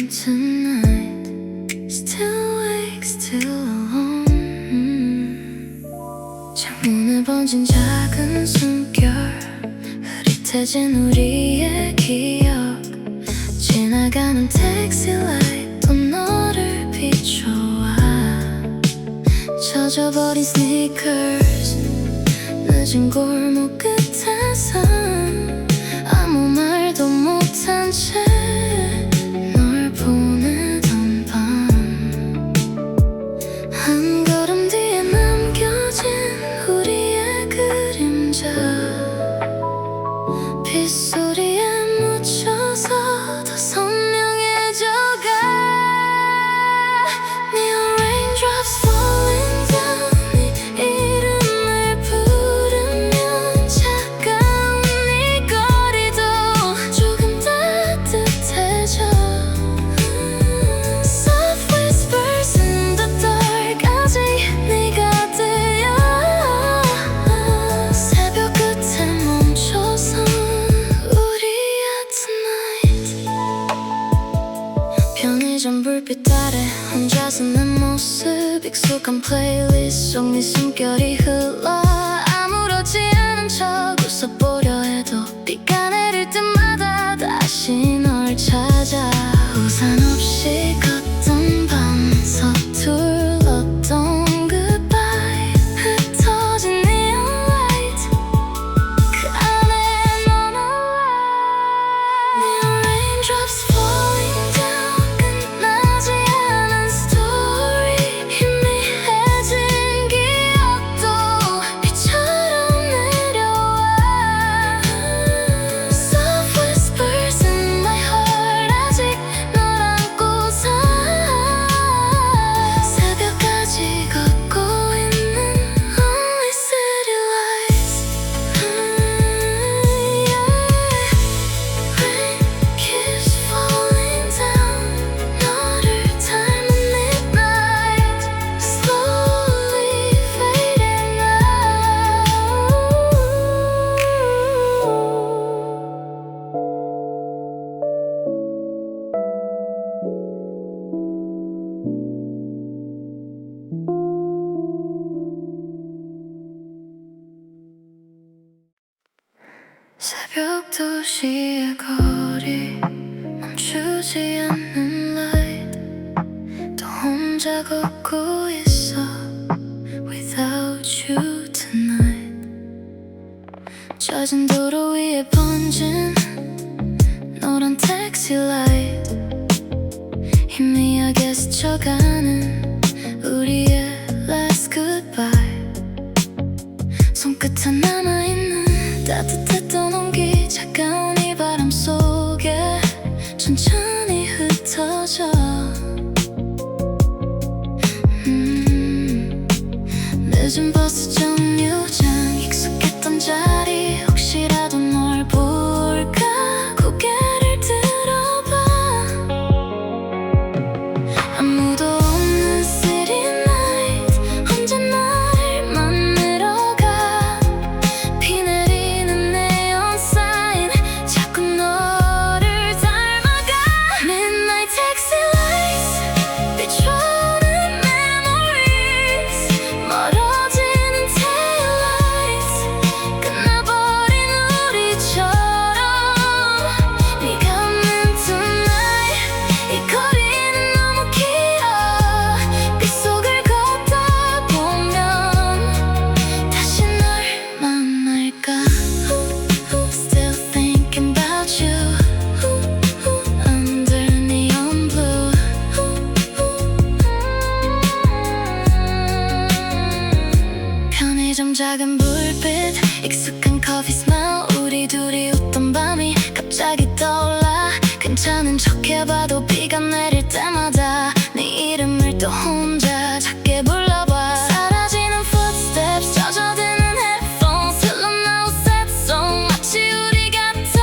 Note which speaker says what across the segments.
Speaker 1: tonight. Still awake, still alone. 창문에 번진 작은 숨결, 흐릿해진 우리의 기억. 지나가는 택시 라이트 또 너를 비춰와. 젖어버린 스니커스, 늦은 골목 끝에서 아무 말도 못한 채 널 보내던 밤. 한 걸음 뒤에 남겨진 우리의 그림자, 빗소리에 묻혀서 더 선명해져가. Neon raindrops falling down, 네 이름을 부르면 차가운 네 거리도 조금 따뜻해져. Soft whispers in the dark, 아직 네가 들려. 새벽 끝에 멈춰서 우리의 tonight. 편의점 불빛 아래 혼자서 내 모습, 익숙한 플레이리스트 속 네 숨결이 흘러. 아무렇지 않은 척 웃어보려 해도 비가 내릴 때마다 다시 널 찾아. 우산 없이 걷던 밤, 서툴렀던 goodbye, 흩어진 neon light, 그 안에 넌 alive. Neon raindrops falling down, 끝나지 않은 story. 희미해진 기억도 비처럼 내려와. Soft whispers in my heart, 아직 널 안고서 새벽까지 걷고 있는 only city lights. Rain keeps falling down, 너를 닮은 midnight, slowly fading out. 새벽 도시의 거리, 멈추지 않는 light. 또 혼자 걷고 있어 without you tonight. 젖은 도로 위에 번진 노란 택시 라이트, 희미하게 스쳐가는 우리의 last goodbye. 손끝에 남아있는 따뜻했던 온기, 차가운 이 바람 속에 천천히 흩어져. 늦은 버스 정류장, 익숙했던 자리, 혹시라도 널 볼까 고개를 들어봐. 아무도 없는 city night, 혼자 날 만나러 가. 비 내리는 neon sign, 자꾸 너를 닮아가. Midnight taxi lights, 비춰오는 memories, 멀어지는 taillights, 끝나버린 우리처럼. 네가 없는 tonight, 이 거리는 너무 길어. 빗속을 걷다 보면 다시 널 만날까. Still thinking about you under neon blue. 편의점 작은 불빛, 익숙한 커피 스멜, 우리 둘이 웃던 밤이 갑자기 떠올라. 괜찮은 척 해봐도 비가 내릴 때마다 네 이름을 또 혼자 작게 불러봐. 사라지는 footsteps, 젖어드는 headphones, 흘러나온 sad song, 마치 우리 같아.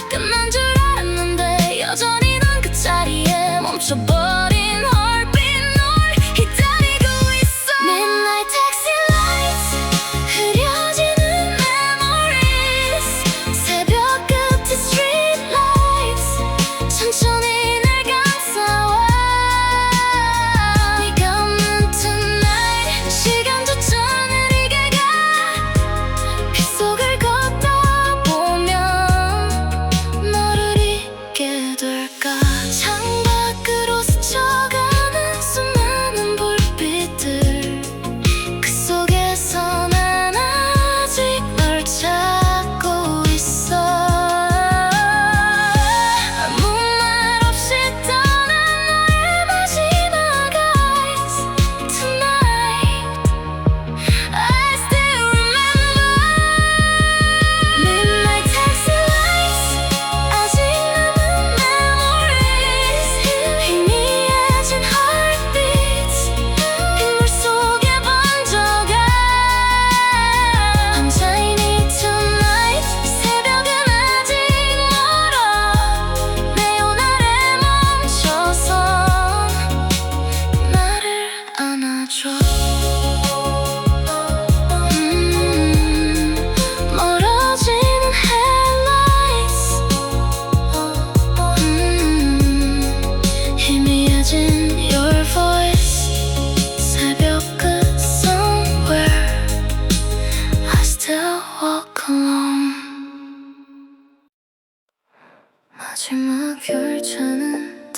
Speaker 1: 끝난 줄 알았는데 여전히 넌 그 자리에 멈춰버린 heartbeat, 널 기다리고 있어. Midnight taxi lights, 흐려지는 memories, 새벽 끝에 street lights, 천천히 날 감싸.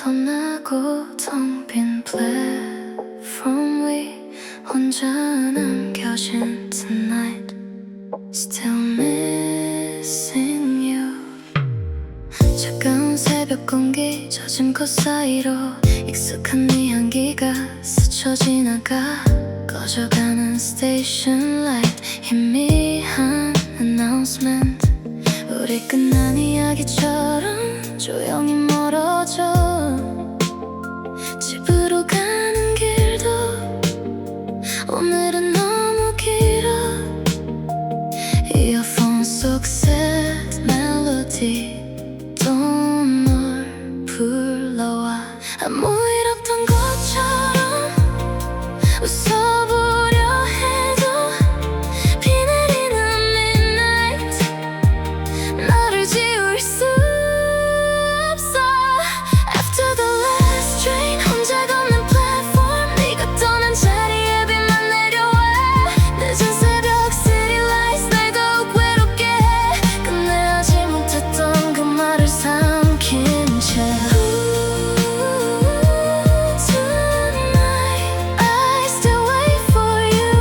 Speaker 1: 떠나고 텅 빈 플랫폼 위 혼자 남겨진 tonight Still missing you 차가운 새벽 공기 젖은 콧 사이로 익숙한 네 향기가 스쳐 지나가 꺼져가는 station light 희미한 announcement 우리 끝난 이야기처럼 조용히 멀어져 집으로 가는 길도 오늘은 너무 길어 이어폰 속 sad melody 또 널 불러와 아무 일 없던 것처럼 웃어보려 해도 비 내리는 midnight 너를 지울 수 없어 After the last train 혼자 걷는 platform 네가 떠난 자리에 비만 내려와 늦은 새벽 city lights 날 더욱 외롭게 해 끝내지 못했던 그 말을 삼킨 채 Tonight I still wait for you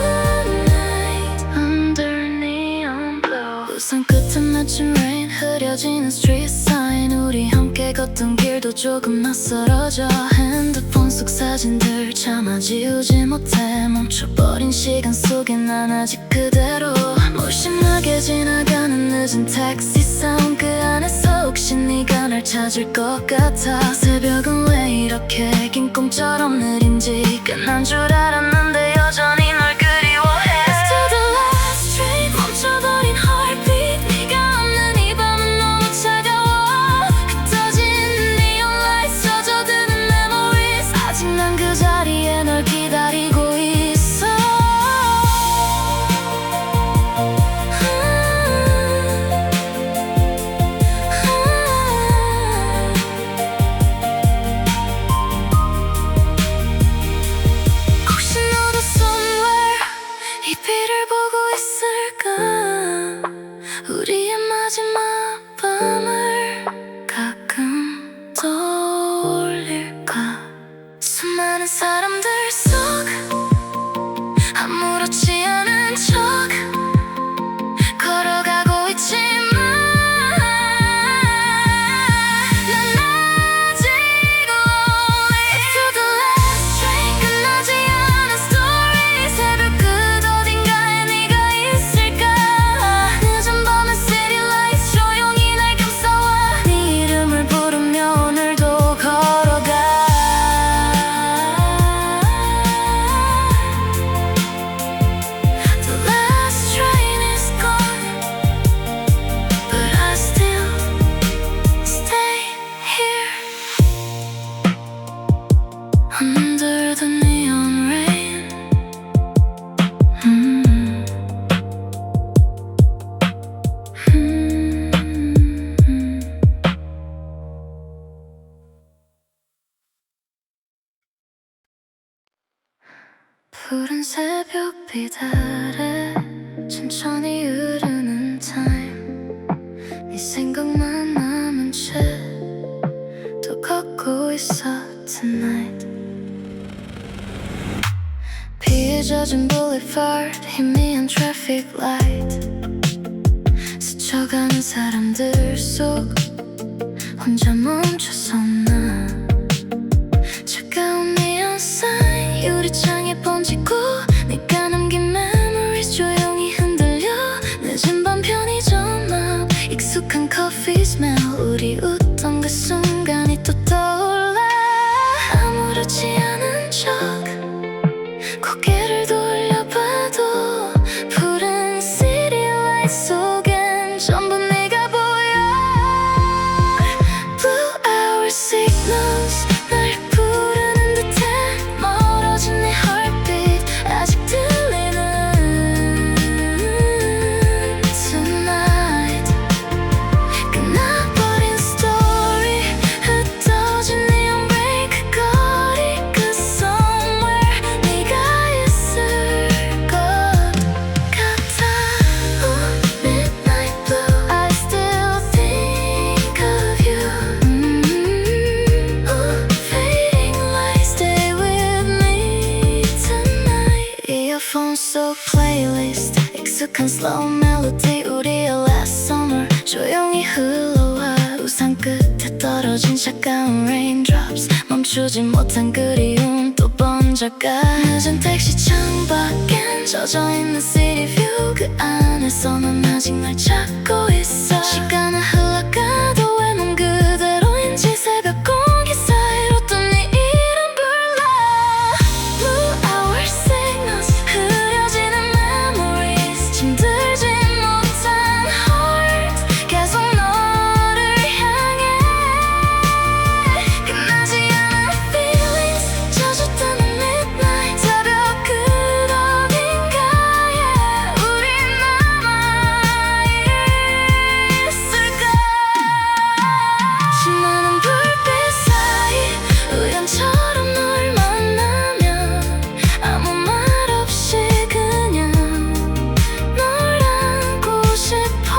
Speaker 1: Tonight Under neon blue 우산 끝에 맺힌 rain 흐려지는 street sign 우리 함께 걷던 길도 조금 낯설어져 핸드폰 속 사진들 차마 지우지 못해 멈춰버린 시간 속에 난 아직 그대로 무심하게 지나가는 늦은 택시 사운드 그 안에서 혹시 네가 날 찾을 것 같아 새벽은 왜 이렇게 긴 꿈처럼 느린지 끝난 줄 알았는데 여전히 널 그리워해 After the last train 멈춰버린 heartbeat 네가 없는 이 밤은 너무 차가워 흩어진 neon lights 젖어드는 memories 아직 난 그 자리에 널 기다리고 있어 혹시 너도 somewhere 이 비를 보고 있을까 우리의 마지막 밤을 가끔 떠올릴까 수많은 사람들 속 아무렇지 않은 척 걸어가고 있지만 난 아직 lonely After the last train 끝나지 않은 story 새벽 끝 어딘가에 네가 있을까 늦은 밤의 city lights 조용히 날 감싸와 네 이름을 부르며 오늘도 걸어가 The last train is gone But I still stay here Under the neon rain 푸른 새벽 빛 아래 천천히 흐르는 time 네 생각만 남은 채 또 걷고 있어 tonight 비에 젖은 boulevard 희미한 traffic light 스쳐가는 사람들 속 혼자 멈춰서 나 차가운 neon sign 유리창에 번지고 네가 남긴 memories 조용히 흔들려 늦은 밤 편의점 앞 익숙한 coffee smell 우리 웃던 그 순간이 또 떠올라 아무렇지 않은 척 고개를 돌려봐도 푸른 city light 속엔 전부 네가 보여 Blue hour signals 날 부르는 듯해 멀어진 내 heartbeat 아직 들리는 tonight 끝나버린 story 흩어진 neon break 거리 그 somewhere 익숙한 slow melody 우리의 last summer 조용히 흘러와 우산 끝에 떨어진 차가운 raindrops 멈추지 못한 그리움 또 번져가 늦은 택시 창밖엔 젖어있는 city view 그 안에서 넌 아직 날 찾고 있어 시간은 흘러가도 왜 넌 그대로인지 새벽 공기 사이로 또 네 이름 불러 Blue hour signals 흐려지는 memories 잠들지 못한 heart 계속 너를 향해 끝나지 않은 feelings 자주 뜨는 midnight 새벽 끝어딘가에 우린 남아있을까 수많은 불빛 사이 우연처럼 널 만나면 아무 말 없이 그냥 널 안고 싶어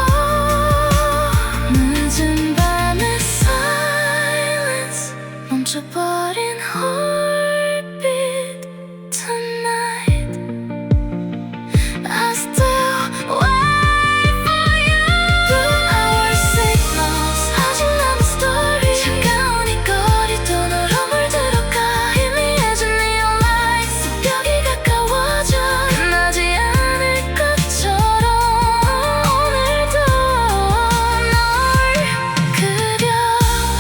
Speaker 1: 늦은 밤의 silence 멈춰버린 heartbeat tonight I still wait for you Blue hour signals 아직 남은 story 차가운 이 거리도 너로 물들어가 희미해진 neon lights 새벽이 가까워져 끝나지 않을 것처럼 오늘도 널 그려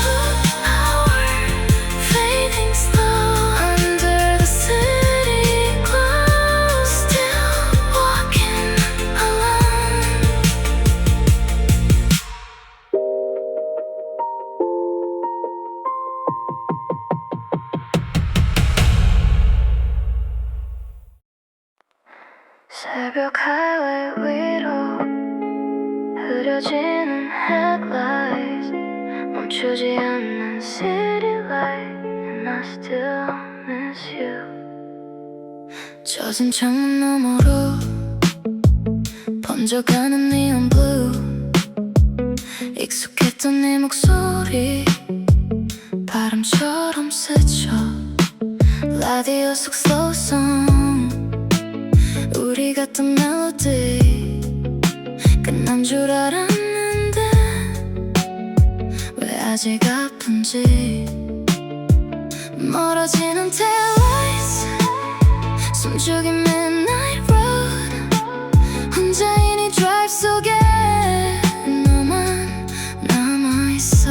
Speaker 1: Blue hour fading slow under the city glow still walking alone 새벽 하이웨이 위로 흐려지는 headlights 멈추지 않는 city light and I still miss you 젖은 창문 너머로 번져가는 neon blue 익숙했던 네 목소리 바람처럼 스쳐 라디오 속 slow song 우리 같은 멜로디 끝난 줄 알았는데 왜 아직 아픈지 멀어지는 taillights 숨죽인 midnight road 혼자인 이 drive 속에 너만 남아있어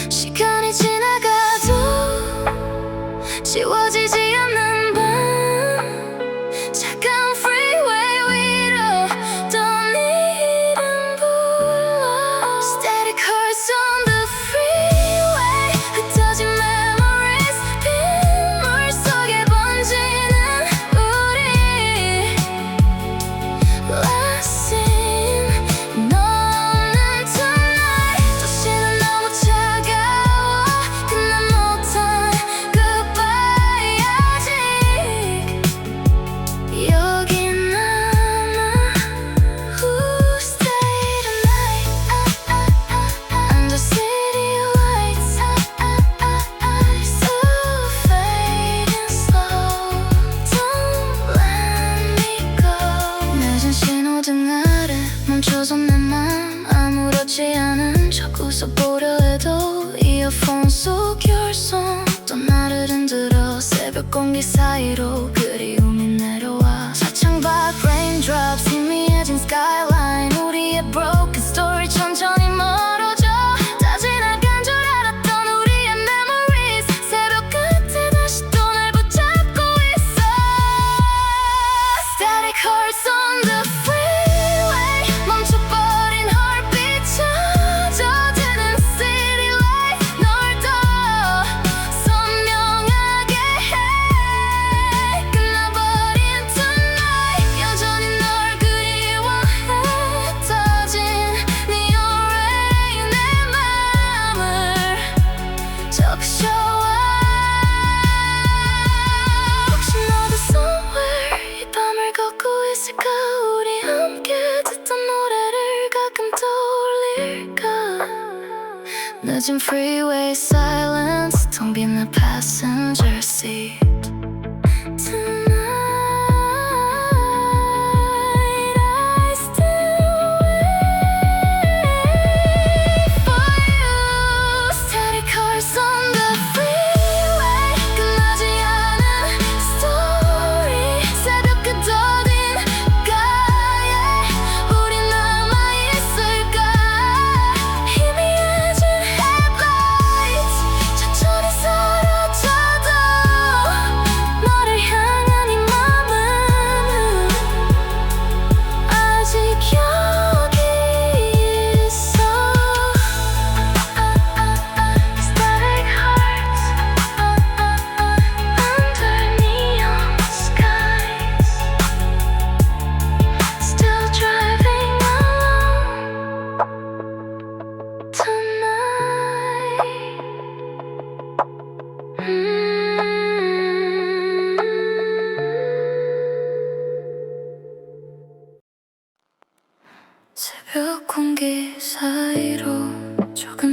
Speaker 1: 시간이 지나가도 지워지지 않는 밤 차가운 freeway 위로 또 네 이름 불러 Static hearts on the freeway 흩어진 memories 빗물 속에 번지는 우리 Last scene 너 없는 tonight 도시는 너무 차가워 끝난 못한 goodbye 아직 여기 남아 Who stay tonight under city lights So fading slow Don't let me go 낮은 신호등 아래 멈춰선 내 맘 아무렇지 않은 척 웃어보려 해도 이어폰 속 your song 또 나를 흔들어 새벽 공기 사이로 그리움이 내려와 사창 밖 raindrops 희미해진 skyline 우리의 broken story 천천히 멀어져 다 지나간 줄 알았던 우리의 memories 새벽 끝에 다시 또 날 붙잡고 있어 Static hearts on the freeway 멈춰버린 heartbeat 젖어드는 city light 널 더 선명하게 해 끝나버린 tonight 여전히 널 그리워해 터진 neon rain 내 맘을 적셔와 혹시 너도 somewhere 이 밤을 걷고 있을까 우리 함께 듣던 노래를 가끔 떠올릴까 늦은 freeway silence 텅 빈 내 passenger seat Tonight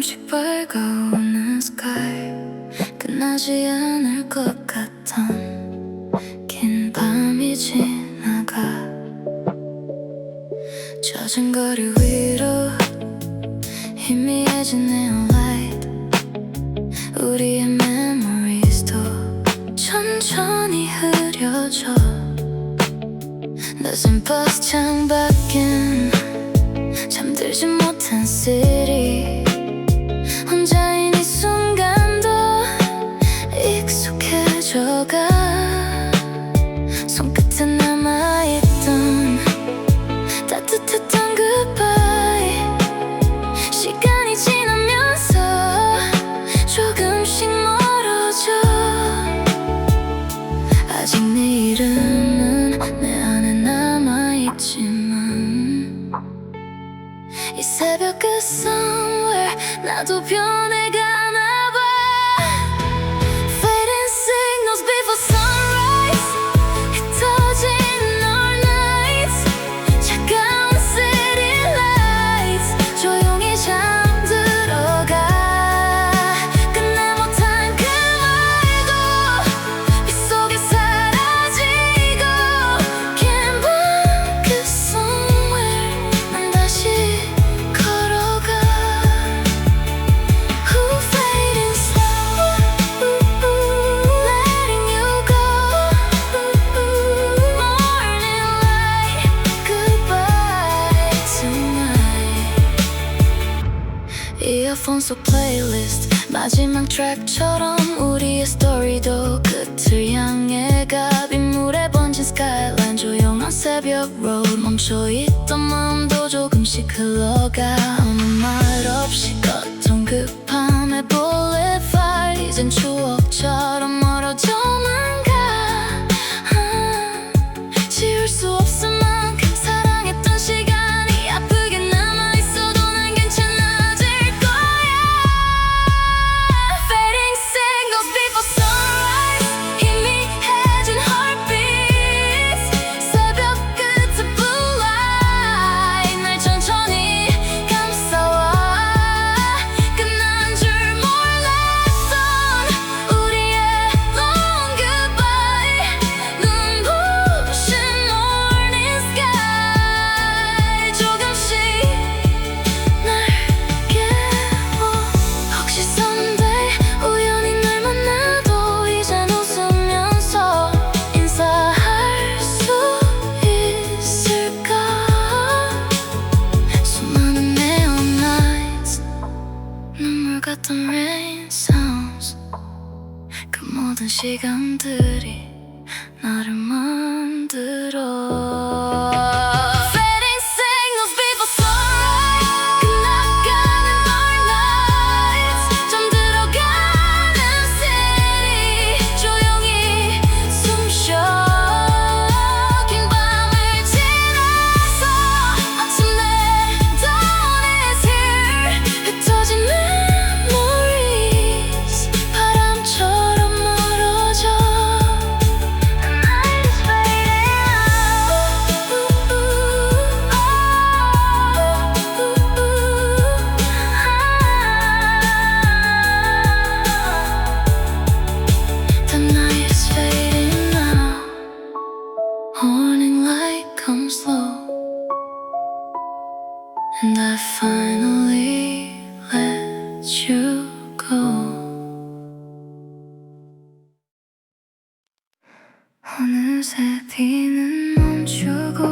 Speaker 1: 조금씩 밝아오는 sky 끝나지 않을 것 같던 긴 밤이 지나가 젖은 거리 위로 희미해진 neon light 우리의 memories도 천천히 흐려져 늦은 버스 창밖엔 잠들지 못한 city 혼자인 이 순간도 익숙해져가 손끝에 남아있던 따뜻했던 goodbye 시간이 지나면서 조금씩 멀어져 아직 네 이름은 내 안에 남아있지만 이 새벽 그 somewhere 나도 변해가나 봐 Fading signals before sunrise 흩어진 all nights 차가운 city lights 조용히 잠들어가 끝내 못한 그 말도 빗속에 사라지고 긴 밤 그 somewhere 난 다시 걸어가 Who fading slow letting you go morning light goodbye tonight 이어폰 속 플레이리스트 마지막 트랙처럼 우리의 스토리도 끝을 향해 가 빗물에 번진 스카이라인 조용한 새벽 road 멈춰있던 마음도 조금씩 흘러가 아무 말 없이 걷던 그 밤의 boulevard 이젠 추억처럼 멀어져만 가 지울 수 없을 만큼 사랑했던 시간이 아프게 남아있어도 난 괜찮아질 거야 Fading signals before sunrise 희미해진 heartbeats 새벽 끝에 blue light 날 천천히 감싸와 끝난 줄 몰랐던 우리의 long goodbye 눈부신 morning sky 조금씩 날 깨워 혹시 someday 우연히 날 만나도 이젠 웃으면서 인사할 수 있을까 수많은 neon lights 눈물 같던 rain sounds 그 모든 시간들이 나를 만들어 Fading signals before sunrise 끝나가는 all nights 잠들어가는 city 조용히 숨쉬어 긴 밤을 지나서 아침에 dawn is here 흩어진 memories 바람처럼 멀어져 The night is fading The night is fading now Morning light comes low And I finally let you go 어느새 비는 멈추고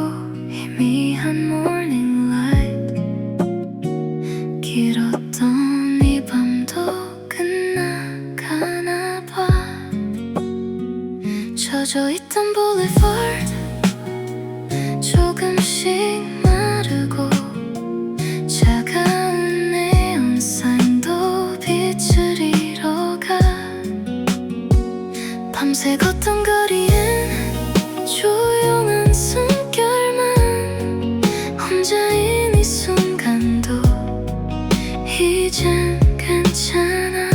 Speaker 1: 희미한 morning light 길었던 이 밤도 끝나가나 봐 젖어있던 boulevard 조금씩 마르고 차가운 neon sign도 빛을 잃어가 밤새 걷던 거리엔 조용한 숨결만 혼자인 이 순간도 이젠 괜찮아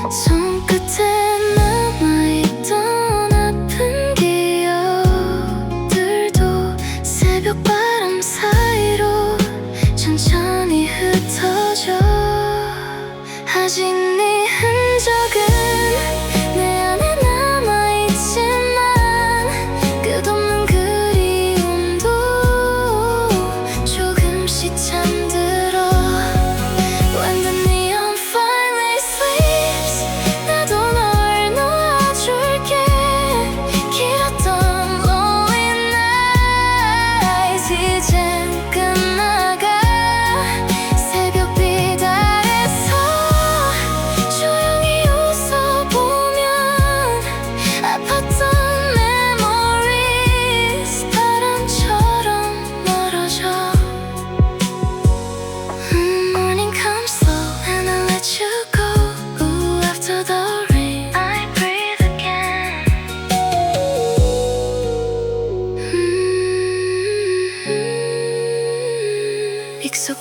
Speaker 1: 손끝에 남아있던 아픈 기억들도 새벽 바람 사이로 천천히 흩어져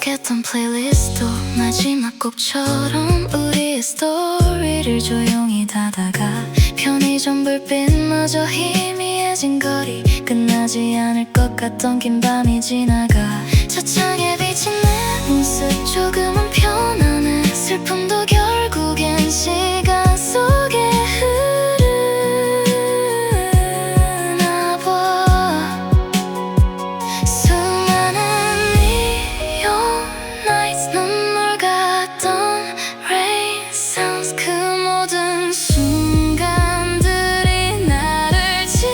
Speaker 1: 약속했던 플레이리스트도 마지막 곡처럼 우리의 스토리를 조용히 닫아가 편의점 불빛마저 희미해진 거리 끝나지 않을 것 같던 긴 밤이 지나가 차창에 비친 내 모습 조금은 편안해 슬픔도 결국엔 시간 속에 흐르나 봐 수많은 neon lights 눈물 같던 rain sounds 그 모든 순간들이 나를 지나가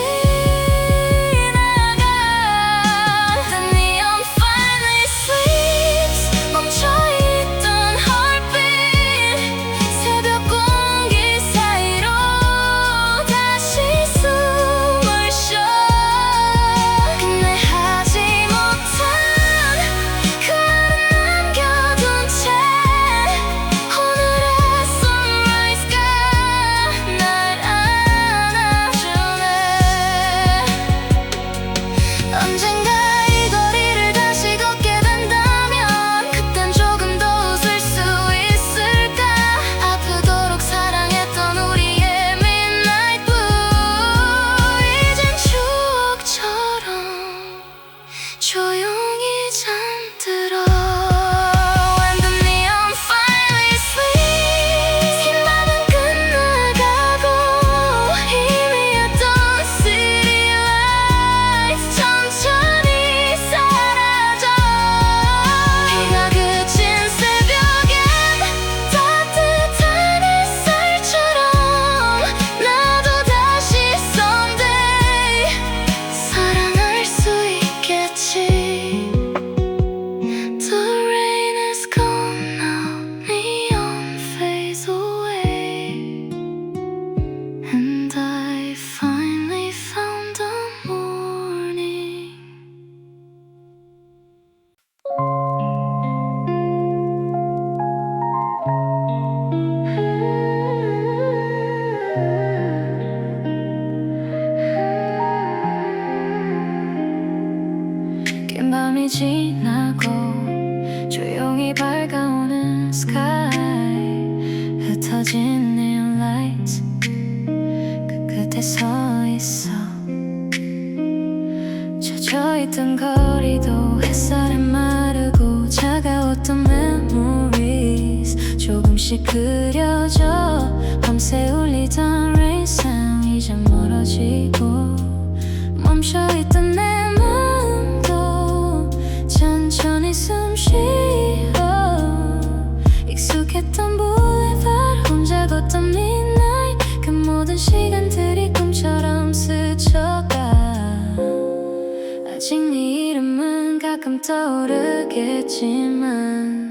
Speaker 1: The neon finally sleeps 멈춰있던 heartbeat 새벽 공기 사이로 다시 숨을 쉬어 끝내 하지 못한 그 말은 남겨둔 채 오늘의 sunrise가 날 안아주네 언젠가 이 거리를 다시 걷게 된다면 그땐 조금 더 웃을 수 있을까 아프도록 사랑했던 우리의 midnight blue 이젠 추억처럼 조용히 잠들어 When the neon finally sleeps 긴 밤은 끝나가고 희미했던 city lights 천천히 사라져 비가 그친 새벽엔 따뜻한 햇살처럼 나도 다시 someday 사랑할 수 있겠지 The rain is gone now neon fades away and I finally found the morning 긴 밤이 지나고 조용히 밝아오는 sky 흩어진 neon lights 그 끝에 서 있어 젖어있던 거리도 햇살에 마르고 차가웠던 memories 조금씩 그려져 밤새 울리던 rain sound 이제 멀어지고 멈춰있던 내 마음도 천천히 숨쉬어 익숙했던 boulevard 혼자 걷던 midnight 그 모든 시간들이 꿈처럼 스쳐가 아직 네 이름은 가끔 떠오르겠지만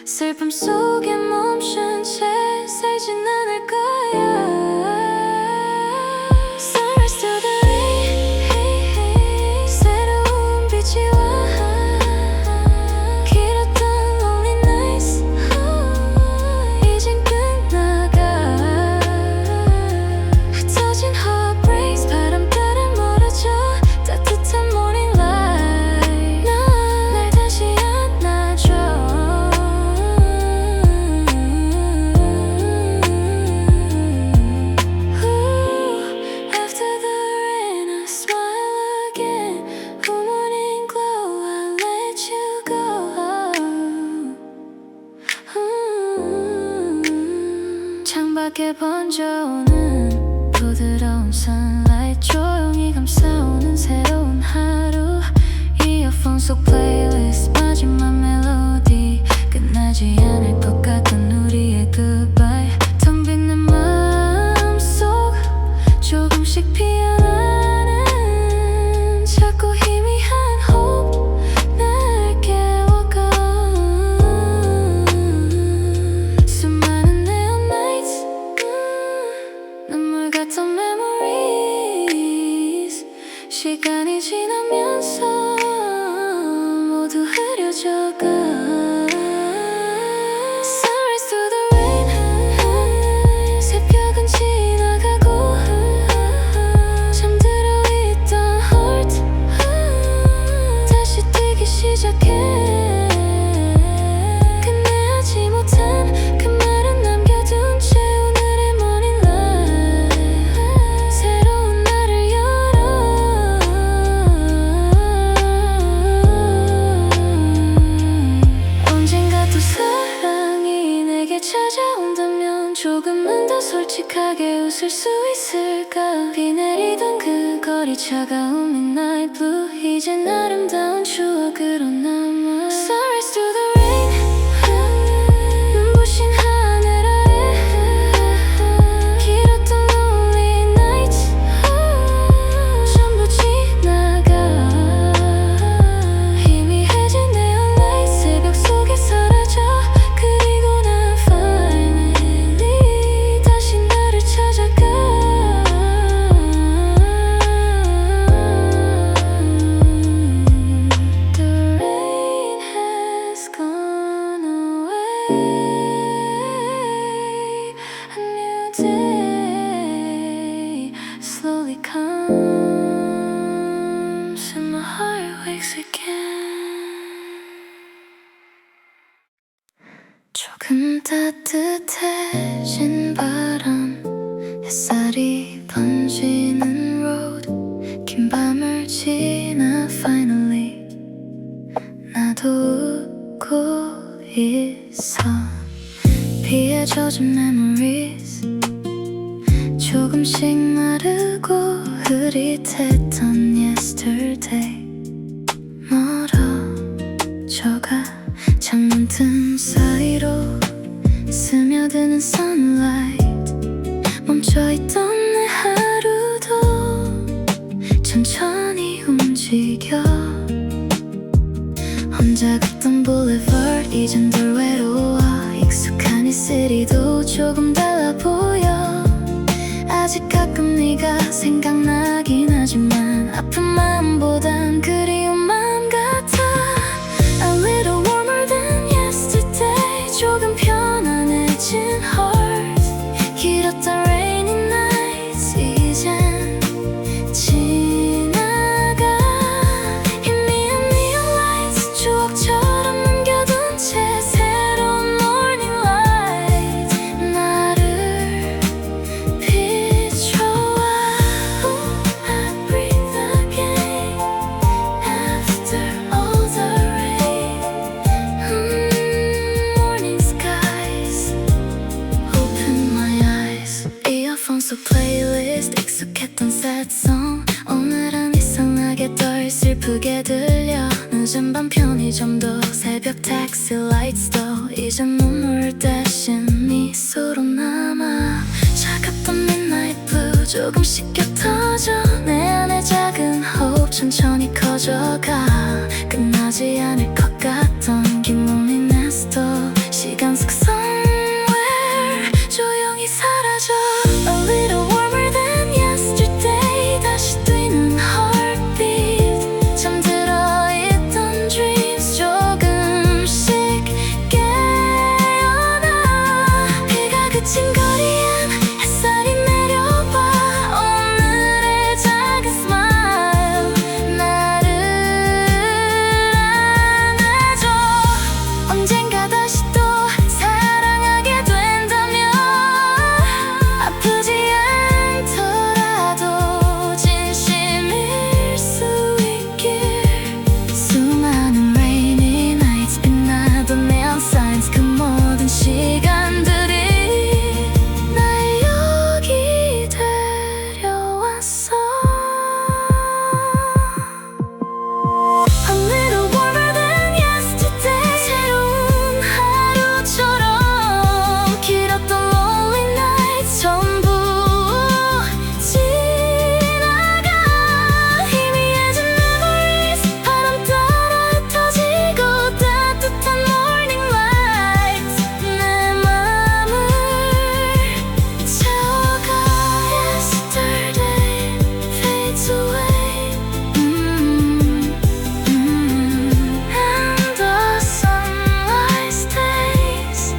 Speaker 1: 슬픔 속에 멈춘 채 살진 않을 거야 Sunrise to the way 새로운 빛이 와 길었던 lonely nights 이젠 끝나가 흩어진 heartbreaks 바람 따라 멀어져 따뜻한 morning light 날 다시 안아줘 After the rain I smile again Good morning glow I'll let you go 창밖에 번져오는 부드러운 sunlight 조용히 감싸오는 새로운 하루 이어폰 속 플레이리스트 마지막 멜로디 끝나지 않을 것 같은 우리의 goodbye 텅 빈 내 마음속 조금씩 피어나는 작고 희미한 hope 날 깨워가 수많은 neon lights 눈물 같던 memories 시간이 지나면서 모두 흐려져가 조금은 더 솔직하게 웃을 수 있을까. 비 내리던 그 거리 차가운 midnight blue 이젠 아름다운 추억으로 남아. Sunrise to the rain 눈부신 하늘 아래 길었던 lonely nights 전부 지나가. 희미해진 neon light 새벽 속에 사라져. 그리고 난 finally 다시 나를 찾아가. The rain has gone away. A new day slowly comes and my heart wakes again. 조금 따뜻해진 바람 햇살이 번지는 road 긴 밤을 지나 finally 나도 웃고 있어. 비에 젖은 memories 조금씩 마르고 흐릿했던 yesterday 멀어져가. 창문 틈 사이로 스며드는 sunlight 멈춰있던 내 하루도 천천히 움직여. 혼자 걷던 boulevard 이젠 덜 외로워. 익숙한 이 city도 조금 달라 보여. 아직 가끔 네가 생각나긴 하지만 아픈 마음보단 그리운 마음 같아. A little warmer than yesterday 조금 편안해진 heart 길었던 rainy nights 이젠 지나가. 희미한 neon lights 추억처럼 남겨둔 채 새로운 morning light 나를 비춰와. I breathe again after all the rain. Morning skies open my eyes. Earphones 속 playlist 익숙했던 sad song 오늘은 이상하게 덜 슬프게 들려. 늦은 밤 편의점도 새벽 taxi lights도 이젠 눈물 대신 미소로 남아. 차갑던 midnight blue 조금씩 옅어져. 내 안에 작은 hope 천천히 커져가. 끝나지 않을 것 같던 긴 loneliness도 시간 속 somewhere 조용히 사라져. A little warmer than yesterday 다시 뛰는 heartbeat 잠들어 있던 dreams 조금씩 깨어나. 비가 그친 거리엔 햇살이 내려와. 오늘의 작은 smile 나를 안아줘. 언젠가 다시 또 사랑하게 된다면 아프지 않더라도 진심일 수 있길. 수많은 rainy nights 빛나던 neon signs 그 모든 시간들이 날 여기 데려왔어. A little warmer than yesterday 새로운 하루처럼 길었던 lonely nights 전부 지나가. 희미해진 memories 바람 따라 흩어지고 따뜻한 morning lights 내 맘을 채워가. Yesterday fades away and the sunlight stays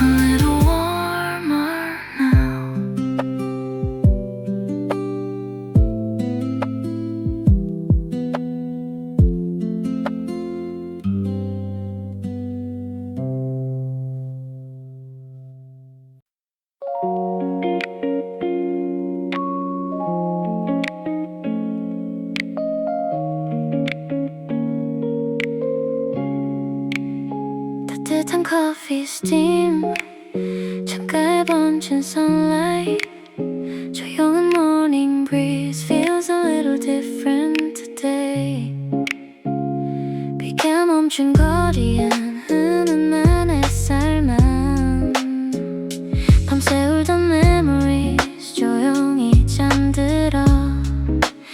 Speaker 1: a little warmer now. 따뜻한 커피 스팀 창가에 번진 얹힌 sunlight 조용한 morning breeze feels a little different today. 비가 멈춘 거리엔 은은한 햇살만 밤새 울던 memories 조용히 잠들어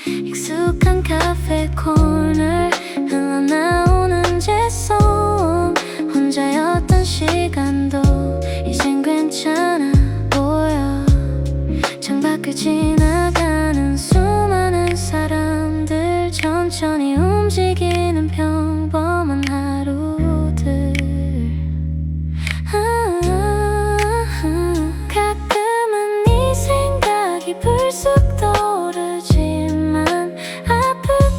Speaker 1: 익숙한 카페 코너 흘러나오는 제 손 혼자였던 시간도 이젠 괜찮아 보여. 창밖을 지나가는 수많은 사람들 천천히 움직이는 평범한 하루들. 가끔은 네 생각이 불쑥 떠오르지만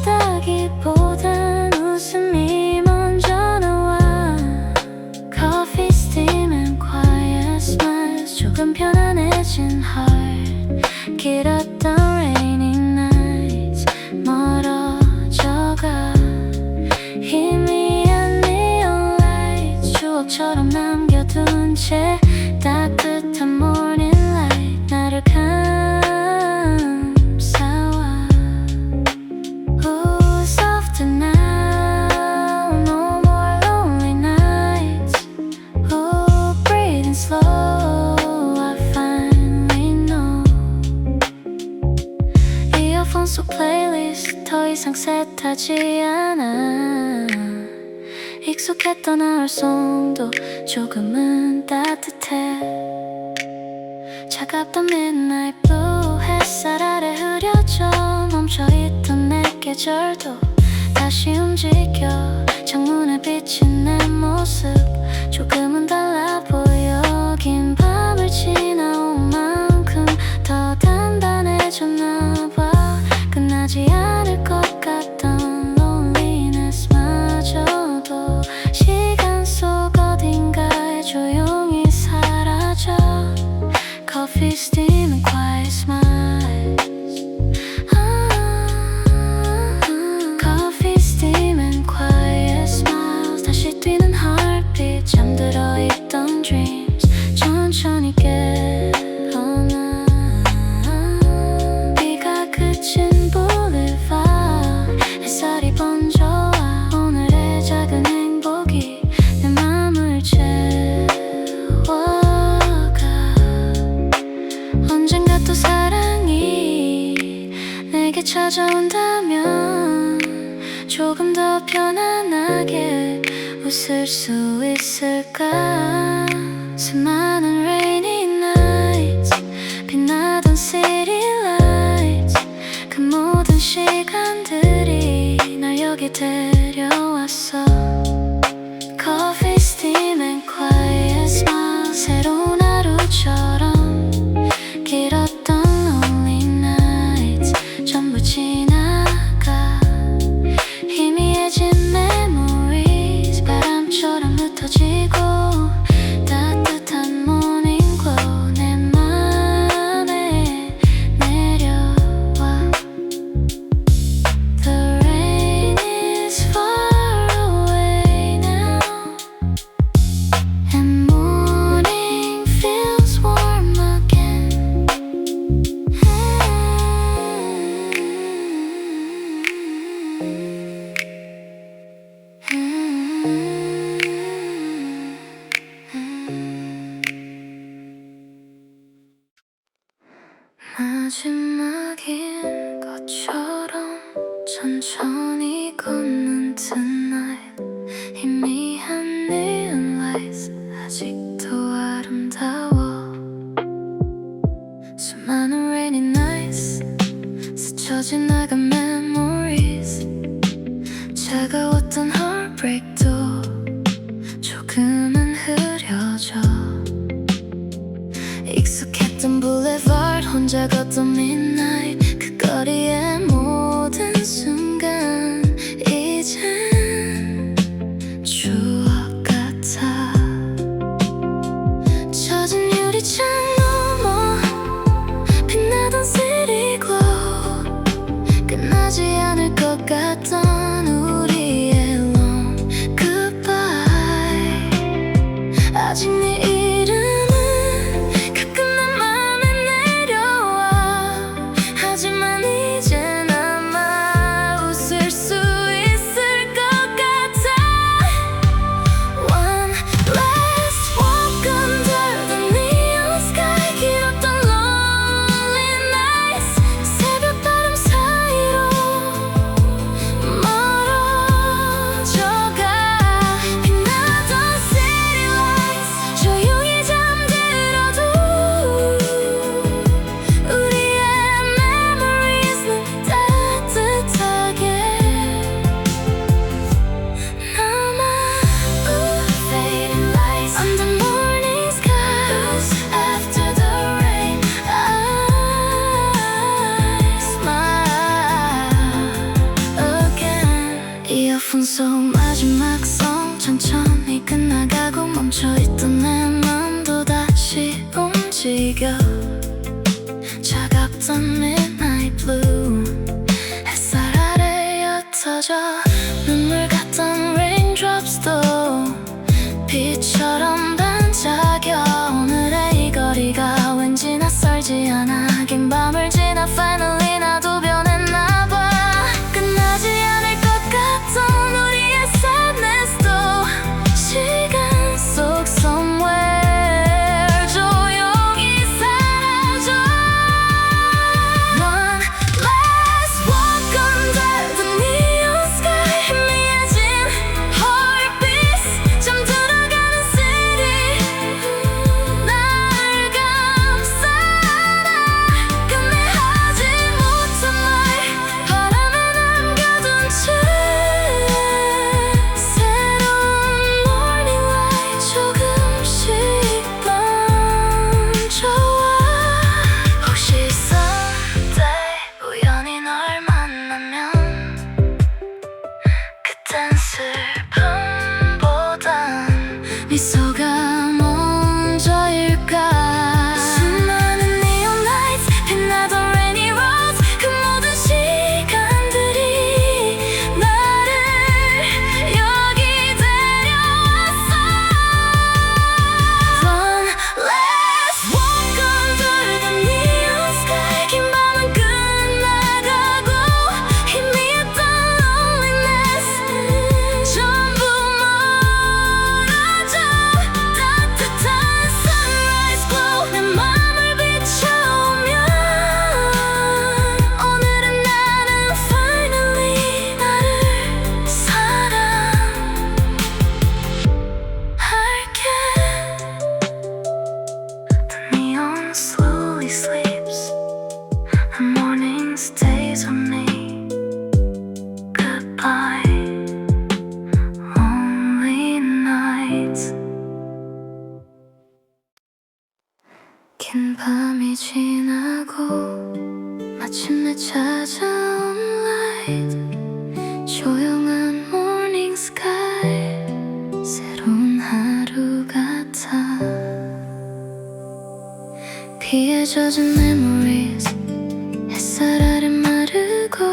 Speaker 1: 아프다기보단 웃음이 먼저 나와. Coffee, steam and quiet smiles 조금 편안해진 heart. 길었던 rainy nights 멀어져가. 희미한 neon lights 추억처럼 남겨둔 채 따뜻한 morning light 나를 감싸와. Ooh, softer now, no more lonely nights. Ooh, breathing slow, I finally know. 이어폰 속 플레이리스트 더 이상 셋하지 않아. 익숙했던 our song도 조금은 따뜻해. 차갑던 midnight blue 햇살 아래 흐려져 멈춰있던 내 계절도 다시 움직여. 창문에 비친 내 모습 조금은 달라 보여. 긴 밤을 지나온 만큼 더 단단해졌나봐. 끝나지 않을 것 같던 loneliness마저도 시간 속 어딘가에 조용히 사라져. Coffee, steam and quiet smiles. Coffee, steam and quiet smiles. 다시 뛰는 heartbeat 잠들어 있던 dreams 천천히 깨어나. 비가 그친 boulevard 햇살이 번져와. 오늘의 작은 행복이 내 맘을 채워가. 언젠가 또 사랑이 내게 찾아온다면 조금 더 편안하게 웃을 수 있을까. 수많은 rainy nights 빛나던 city lights 그 모든 시간들이 날 여기 데려왔어. Coffee, steam and quiet smiles 새로운 하루처럼 길었던 lonely nights 전부 지나가. 희미해진 memories 바람처럼 흩어지고 따뜻한 morning glow 내 맘에 내려와. The rain is far away now and morning feels warm again. 마지막인 것처럼 천천히 걷는 tonight. 희미한 neon lights 아직도 아름다워. 수많은 rainy nights 스쳐 지나간 memories 차가웠던 heartbreak도 조금은 흐려져. 익숙했던 boulevard 혼자 걷던 midnight 그 거리의 모든 순간 이젠 추억 같아. 젖은 유리창 너머 빛나던 city glow 끝나지 않을 것 같던 우리의 long goodbye. 아직 네 이름은 가끔 계속 마지막 송 천천히 끝나가고 멈춰있던 내 맘도 다시 움직여 차갑던 midnight blue 햇살 아래 옅어져 눈물 같던 raindrops도 빛처럼 반짝여 오늘의 이 거리가 왠지 낯설지 않아 긴 밤을 지나 finally 나도 변했나봐 끝나지 않을 것 같던 우리의 sadness도 시간 속 somewhere 조용히 사라져 One last walk under the neon sky 희미해진 heartbeats 잠들어가는 city 나를 감싸라 끝내 하지 못한 말 바람에 남겨둔 채 새로운 morning light 조금씩 번져와 혹시 someday 우연히 널 만나면 그땐 슬픔보단 미소가 먼저일까 수많은 neon lights 빛나던 rainy roads 그 모든 시간들이 나를 여기 데려왔어 One last walk under the neon sky 긴 밤은 끝나가고 희미했던 loneliness 전부 멀어져 따뜻한 sunrise glow 내 맘을 비춰오면 오늘은 나는 finally 나를 사랑할게 The neon slowly sleeps The morning stays with me Goodbye Only nights 긴 밤이 지나고 마침내 찾아온 light 조용한 morning sky 새로운 하루 같아 비에 젖은 memories 햇살 아래 마르고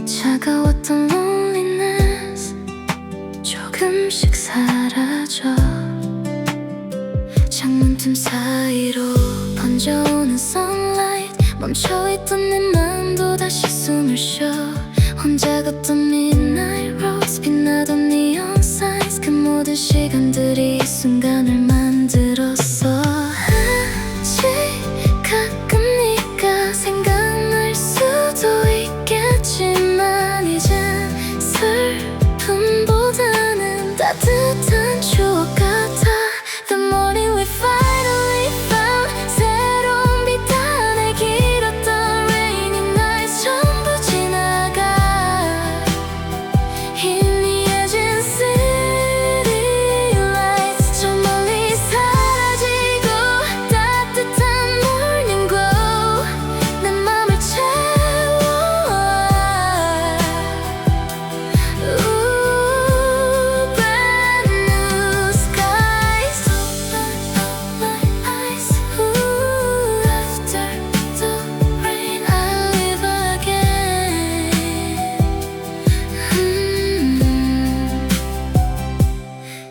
Speaker 1: 차가웠던 loneliness 조금씩 사라져 창문 틈 사이로 번져오는 sunlight 멈춰있던 내 맘도 다시 숨을 쉬어 혼자 걷던 midnight roads 빛나던 neon signs 그 모든 시간들이 이 순간을 만들었어 아직 가끔 네가 생각날 수도 있겠지만 이젠 슬픔보다는 따뜻한 추억 같아 The morning we finally found 새로운 빛 안에 길었던 rainy nights 전부 지나가 희미해진 city lights 저 멀리 사라지고 따뜻한 morning glow 내 맘을 채워와 Ooh, brand new skies Open up my eyes Ooh, after the rain I live again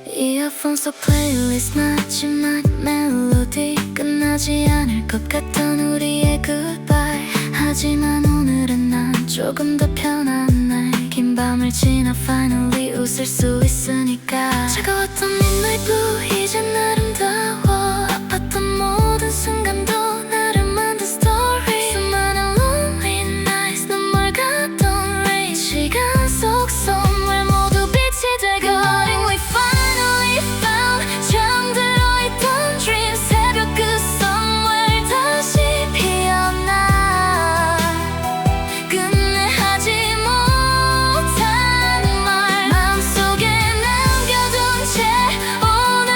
Speaker 1: 이어폰 속 플레이리스트 마지막 멜로디 끝나지 않을 것 같던 우리의 goodbye 하지만 오늘은 난 조금 더 편안해 긴 밤을 지나 finally 웃을 수 있으니까 차가웠던 midnight blue 이젠 아름다워 아팠던 모든 순간도 나를 만든 story 수많은 lonely nights 눈물 같던 rain 시간 속 somewhere 모두 빛이 되고 The morning we finally found 잠들어 있던 dream 새벽 그 somewhere 다시 피어나 끝내 하지 못한 말 마음속에 남겨둔 채 오늘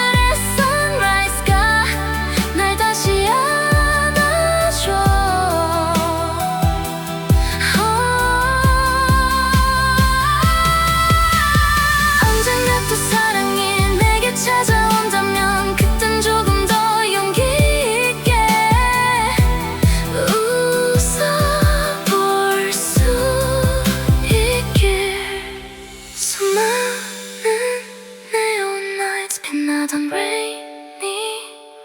Speaker 1: 지나던 rainy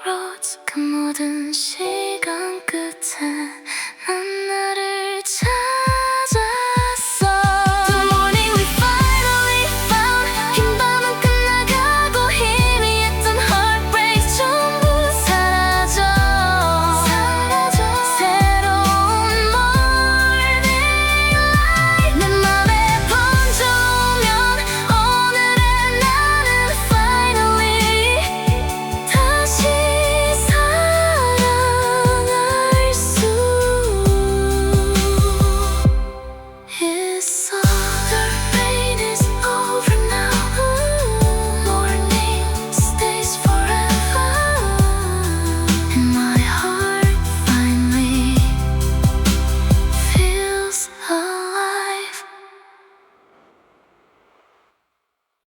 Speaker 1: roads 그 모든 시간 끝에